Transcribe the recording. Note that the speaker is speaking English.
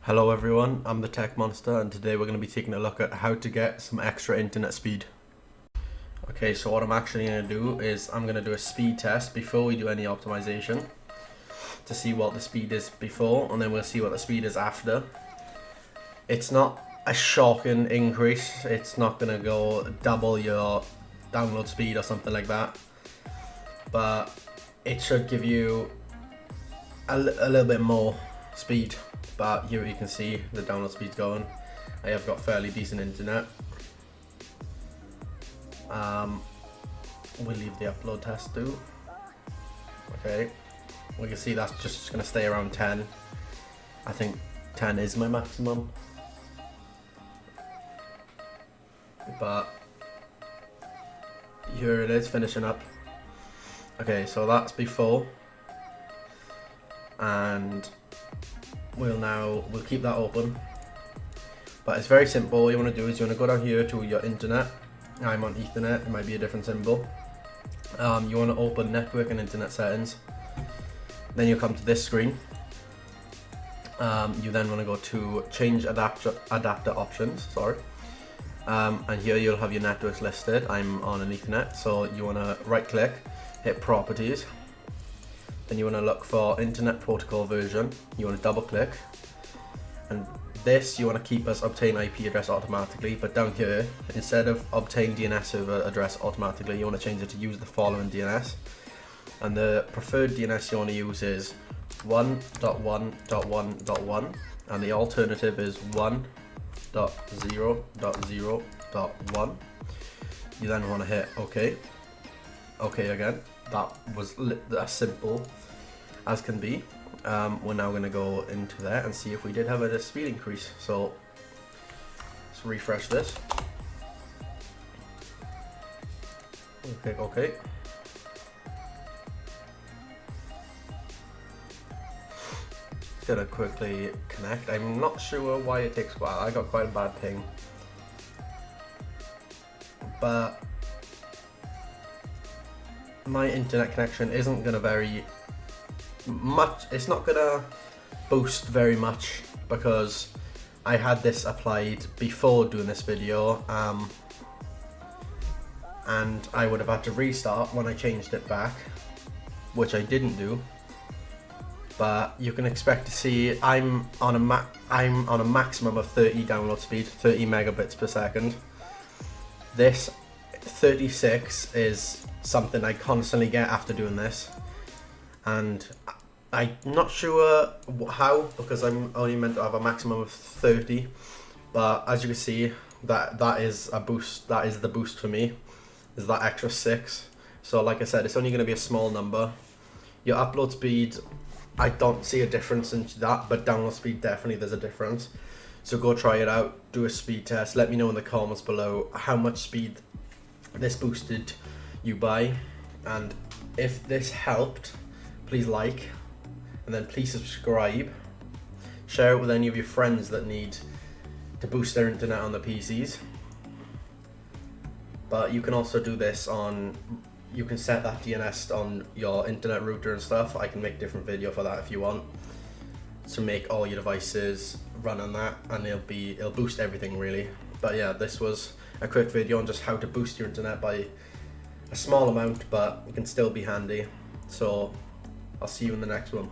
Hello everyone, I'm the Tech Monster and today we're going to be taking a look at how to get some extra internet speed. Okay, so what I'm actually going to do is I'm going to do a speed test before we do any optimization to see what the speed is before, and then we'll see what the speed is after. It's not a shocking increase, it's not going to go double your download speed or something like that, but it should give you a little bit more speed. But here you can see the download speed's going. I have got fairly decent internet. We'll leave the upload test too. Okay, we can see that's just going to stay around 10. I think 10 is my maximum. But here it is finishing up. Okay, so that's before. And we'll keep that open, but it's very simple. What you want to do is you want to go down here to your internet. I'm on Ethernet, it might be a different symbol. You want to open network and internet settings, then you come to this screen. You then want to go to change adapter options, and here you'll have your networks listed. I'm on an Ethernet, so you want to right click, hit properties. Then you want to look for internet protocol version. You want to double click, and this you want to keep as obtain IP address automatically, but down here instead of obtain DNS server address automatically, you want to change it to use the following DNS, and the preferred DNS you want to use is 1.1.1.1, and the alternative is 1.0.0.1. You then want to hit OK. OK again. That was as simple as can be. We're now going to go into there and see if we did have a speed increase. So let's refresh this. Okay, okay. It's gonna quickly connect. I'm not sure why it takes a while. I got quite a bad ping, but my internet connection isn't gonna vary much. It's not gonna boost very much because I had this applied before doing this video, and I would have had to restart when I changed it back, which I didn't do. But you can expect to see I'm on a maximum of 30 download speed, 30 megabits per second. This 36 is something I constantly get after doing this, and I'm not sure how, because I'm only meant to have a maximum of 30, but as you can see, that is a boost. That is the boost for me, is that extra 6. So like I said, it's only going to be a small number. Your upload speed, I don't see a difference in that, but download speed, definitely there's a difference. So go try it out, do a speed test, let me know in the comments below how much speed this boosted you by, and if this helped, please like, and then please subscribe. Share it with any of your friends that need to boost their internet on the PCs. But you can also do this on, you can set that DNS on your internet router and stuff. I can make a different video for that if you want, to make all your devices run on that, and it'll boost everything really. But yeah, this was a quick video on just how to boost your internet by a small amount, but it can still be handy. So I'll see you in the next one.